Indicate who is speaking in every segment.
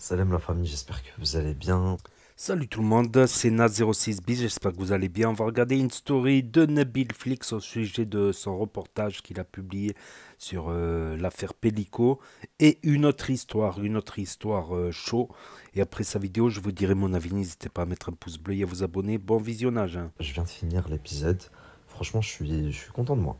Speaker 1: Salam la famille, j'espère que vous allez bien.
Speaker 2: Salut tout le monde, c'est Naz06bis, j'espère que vous allez bien. On va regarder une story de Nabil Flix au sujet de son reportage qu'il a publié sur l'affaire Pellico et une autre histoire chaud. Et après sa vidéo, je vous dirai mon avis. N'hésitez pas à mettre un pouce bleu et à vous abonner. Bon visionnage, hein.
Speaker 1: Je viens de finir l'épisode. Franchement, je suis content de moi.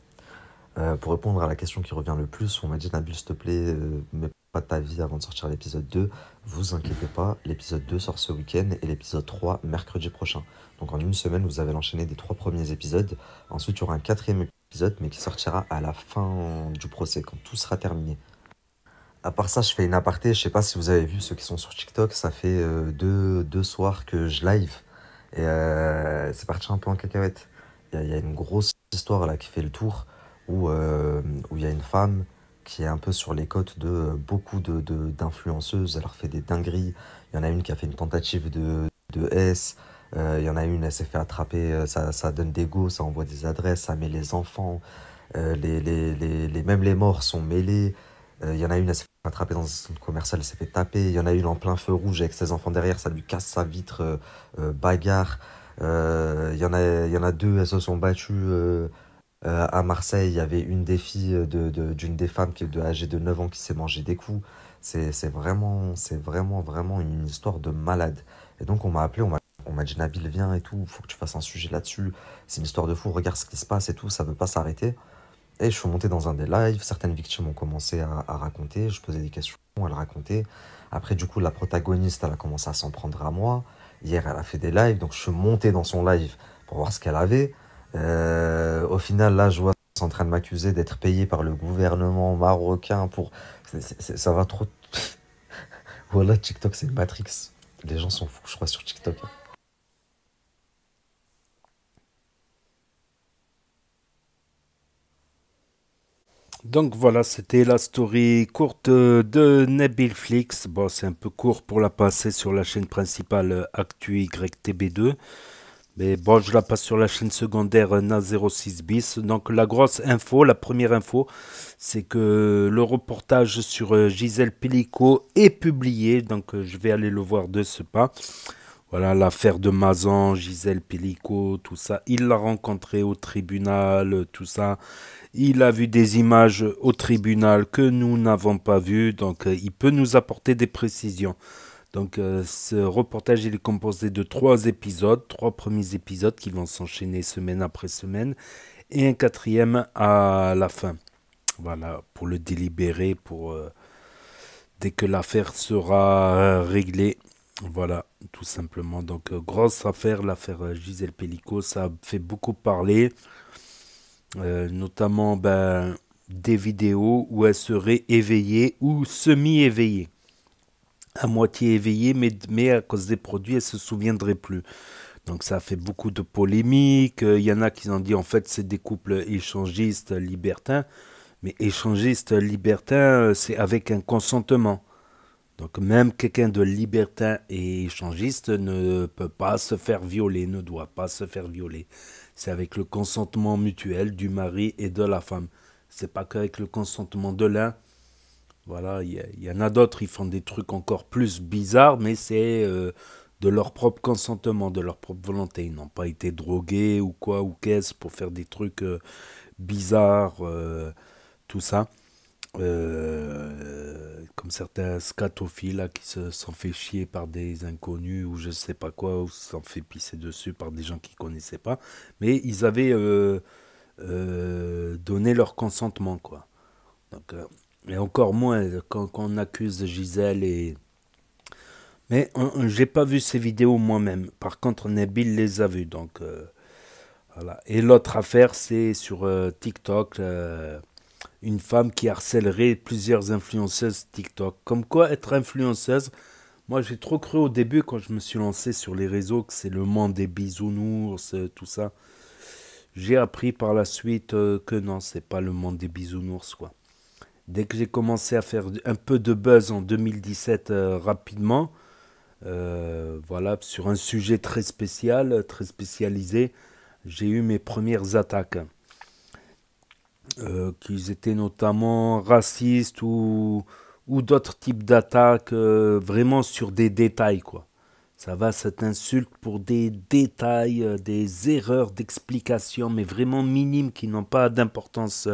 Speaker 1: Pour répondre à la question qui revient le plus, on m'a dit Nabil, s'il te plaît, mets pas ta vie avant de sortir l'épisode 2. Vous inquiétez pas, l'épisode 2 sort ce week-end et l'épisode 3 mercredi prochain. Donc en une semaine, vous avez l'enchaîné des trois premiers épisodes. Ensuite, il y aura un quatrième épisode, mais qui sortira à la fin du procès, quand tout sera terminé. À part ça, je fais une aparté. Je sais pas si vous avez vu ceux qui sont sur TikTok. Ça fait deux soirs que je live. Et c'est parti un peu en cacahuète. Il y a une grosse histoire là qui fait le tour où il y a une femme qui est un peu sur les côtes de beaucoup d'influenceuses. Elle leur fait des dingueries. Il y en a une qui a fait une tentative de S. Il y en a une, elle s'est fait attraper. Ça donne des go, ça envoie des adresses, ça met les enfants. Même les morts sont mêlés. Il y en a une, elle s'est fait attraper dans un centre commercial, elle s'est fait taper. Il y en a une en plein feu rouge avec ses enfants derrière, ça lui casse sa vitre, bagarre. Il y en a deux, elles se sont battues à Marseille. Il y avait une des filles d'une des femmes qui est âgée de 9 ans qui s'est mangé des coups. C'est vraiment une histoire de malade. Et donc on m'a appelé, on m'a dit Nabil, viens et tout, faut que tu fasses un sujet là-dessus. C'est une histoire de fou, regarde ce qui se passe et tout, ça veut pas s'arrêter. Et je suis monté dans un des lives, certaines victimes ont commencé à raconter, je posais des questions, elle racontait. Après, du coup, la protagoniste, elle a commencé à s'en prendre à moi. Hier, elle a fait des lives, donc je suis monté dans son live pour voir ce qu'elle avait. Au final, là, je vois qu'elle est en train de m'accuser d'être payé par le gouvernement marocain pour... Ça va trop... Voilà, TikTok, c'est une Matrix. Les gens sont fous, je crois, sur TikTok.
Speaker 2: Donc voilà, c'était la story courte de Nabil Flix. Bon, c'est un peu court pour la passer sur la chaîne principale Actu YTB2. Mais bon, je la passe sur la chaîne secondaire Na06 bis. Donc la grosse info, la première info, c'est que le reportage sur Gisèle Pellico est publié. Donc je vais aller le voir de ce pas. Voilà l'affaire de Mazan, Gisèle Pellico, tout ça. Il l'a rencontré au tribunal, tout ça. Il a vu des images au tribunal que nous n'avons pas vues. Donc il peut nous apporter des précisions. Donc ce reportage il est composé de trois épisodes, trois premiers épisodes qui vont s'enchaîner semaine après semaine et un quatrième à la fin. Voilà, pour le délibérer, pour dès que l'affaire sera réglée. Voilà, tout simplement. Donc grosse affaire, l'affaire Gisèle Pellico, ça a fait beaucoup parler, notamment des vidéos où elle serait éveillée ou semi-éveillée à moitié éveillée, mais à cause des produits, elle se souviendrait plus. Donc ça a fait beaucoup de polémiques. Il y en a qui ont dit en fait c'est des couples échangistes libertins, mais échangistes libertins, c'est avec un consentement. Donc même quelqu'un de libertin et échangiste ne peut pas se faire violer, ne doit pas se faire violer. C'est avec le consentement mutuel du mari et de la femme. C'est pas qu'avec le consentement de l'un. Voilà, y en a d'autres, ils font des trucs encore plus bizarres, mais c'est de leur propre consentement, de leur propre volonté. Ils n'ont pas été drogués ou quoi, ou qu'est-ce, pour faire des trucs bizarres, tout ça. Comme certains scatophiles là, qui se sont fait chier par des inconnus ou je sais pas quoi, ou se sont fait pisser dessus par des gens qu'ils connaissaient pas. Mais ils avaient donné leur consentement, quoi. Donc, et encore moins quand on accuse Gisèle et... Mais j'ai pas vu ces vidéos moi-même. Par contre, Nabil les a vues. Donc, voilà. Et l'autre affaire, c'est sur TikTok. Une femme qui harcèlerait plusieurs influenceuses TikTok. Comme quoi, être influenceuse, moi j'ai trop cru au début quand je me suis lancé sur les réseaux que c'est le monde des bisounours, tout ça. J'ai appris par la suite que non, c'est pas le monde des bisounours, quoi. Dès que j'ai commencé à faire un peu de buzz en 2017 rapidement, voilà, sur un sujet très spécial, très spécialisé, j'ai eu mes premières attaques, qui étaient notamment racistes ou d'autres types d'attaques, vraiment sur des détails, quoi. Ça va, cette insulte pour des détails, des erreurs d'explication, mais vraiment minimes qui n'ont pas d'importance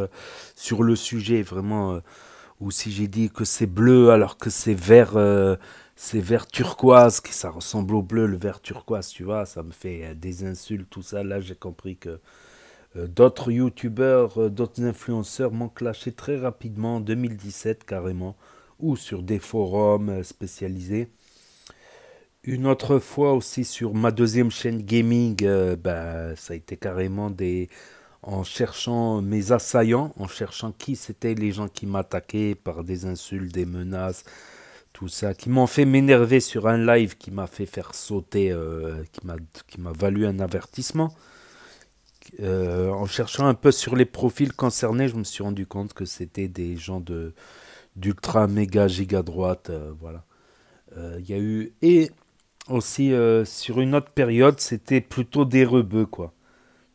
Speaker 2: sur le sujet, vraiment. Ou si j'ai dit que c'est bleu alors que c'est vert turquoise, que ça ressemble au bleu, le vert turquoise, tu vois, ça me fait des insultes, tout ça. Là, j'ai compris que d'autres youtubeurs, d'autres influenceurs m'ont clashé très rapidement en 2017 carrément, ou sur des forums spécialisés. Une autre fois aussi sur ma deuxième chaîne gaming, ça a été carrément en cherchant mes assaillants, en cherchant qui c'étaient les gens qui m'attaquaient par des insultes, des menaces, tout ça, qui m'ont fait m'énerver sur un live qui m'a fait faire sauter, qui m'a valu un avertissement. En cherchant un peu sur les profils concernés, je me suis rendu compte que c'était des gens d'ultra méga giga droite, voilà. Il y a eu et aussi sur une autre période, c'était plutôt des rebeux quoi,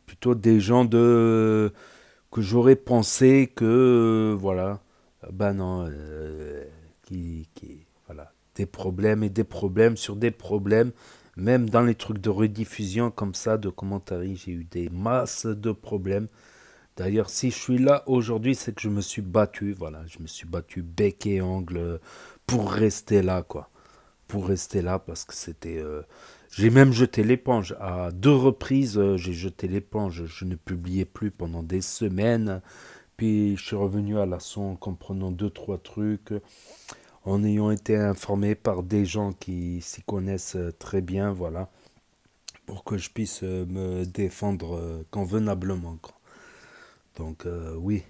Speaker 2: plutôt des gens que j'aurais pensé que voilà, bah non, voilà, des problèmes et des problèmes sur des problèmes. Même dans les trucs de rediffusion comme ça, de commentaires, j'ai eu des masses de problèmes. D'ailleurs, si je suis là aujourd'hui, c'est que je me suis battu, voilà, je me suis battu bec et ongle pour rester là, quoi. Pour rester là, parce que c'était... J'ai même jeté l'éponge. À deux reprises, j'ai jeté l'éponge. Je ne publiais plus pendant des semaines. Puis je suis revenu à la son en comprenant deux, trois trucs, en ayant été informé par des gens qui s'y connaissent très bien, voilà, pour que je puisse me défendre convenablement, quoi. Donc oui,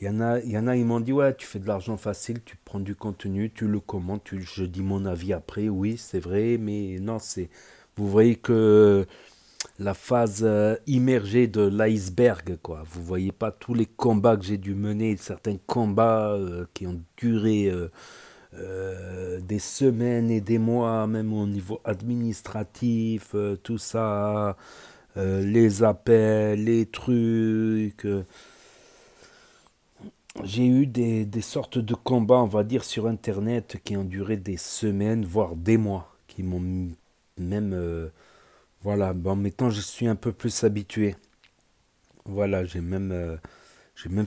Speaker 2: il y en a, ils m'ont dit, ouais, tu fais de l'argent facile, tu prends du contenu, tu le commentes, je dis mon avis après, oui, c'est vrai, mais non, vous voyez que la phase immergée de l'iceberg, quoi. Vous voyez pas tous les combats que j'ai dû mener, certains combats qui ont duré des semaines et des mois, même au niveau administratif, tout ça, les appels, les trucs. J'ai eu des sortes de combats, on va dire, sur Internet qui ont duré des semaines, voire des mois, qui m'ont même... voilà, bon, maintenant je suis un peu plus habitué. Voilà, j'ai même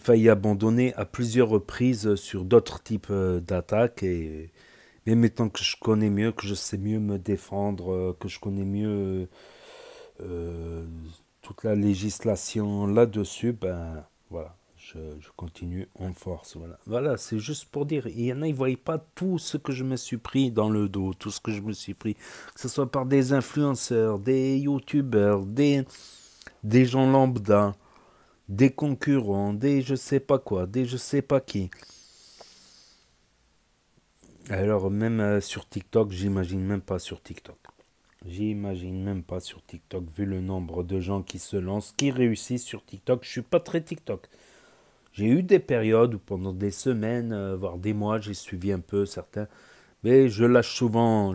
Speaker 2: failli abandonner à plusieurs reprises sur d'autres types d'attaques. Mais maintenant que je connais mieux, que je sais mieux me défendre, que je connais mieux euh, toute la législation là-dessus, ben voilà, je continue en force. Voilà, voilà, c'est juste pour dire, il y en a, ils ne voient pas tout ce que je me suis pris dans le dos, tout ce que je me suis pris, que ce soit par des influenceurs, des youtubeurs, des gens lambda, des concurrents, des je sais pas quoi, des je sais pas qui. Alors même sur TikTok, j'imagine même pas sur TikTok. J'imagine même pas sur TikTok, vu le nombre de gens qui se lancent, qui réussissent sur TikTok. Je suis pas très TikTok. J'ai eu des périodes où pendant des semaines, voire des mois, j'ai suivi un peu certains. Mais je lâche souvent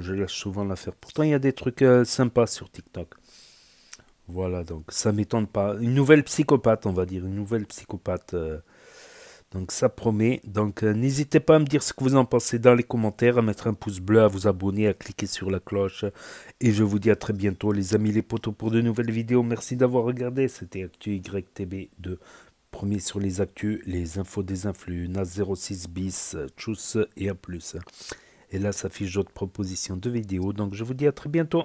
Speaker 2: l'affaire. Pourtant, il y a des trucs sympas sur TikTok. Voilà, donc ça m'étonne pas. Une nouvelle psychopathe, on va dire, une nouvelle psychopathe. Donc ça promet. Donc n'hésitez pas à me dire ce que vous en pensez dans les commentaires, à mettre un pouce bleu, à vous abonner, à cliquer sur la cloche. Et je vous dis à très bientôt les amis les potos pour de nouvelles vidéos. Merci d'avoir regardé. C'était Actu YTB 2. Premier sur les actus, les infos des influx, NAS 06 bis, tchuss et à plus. Et là s'affiche d'autres propositions de vidéos. Donc je vous dis à très bientôt.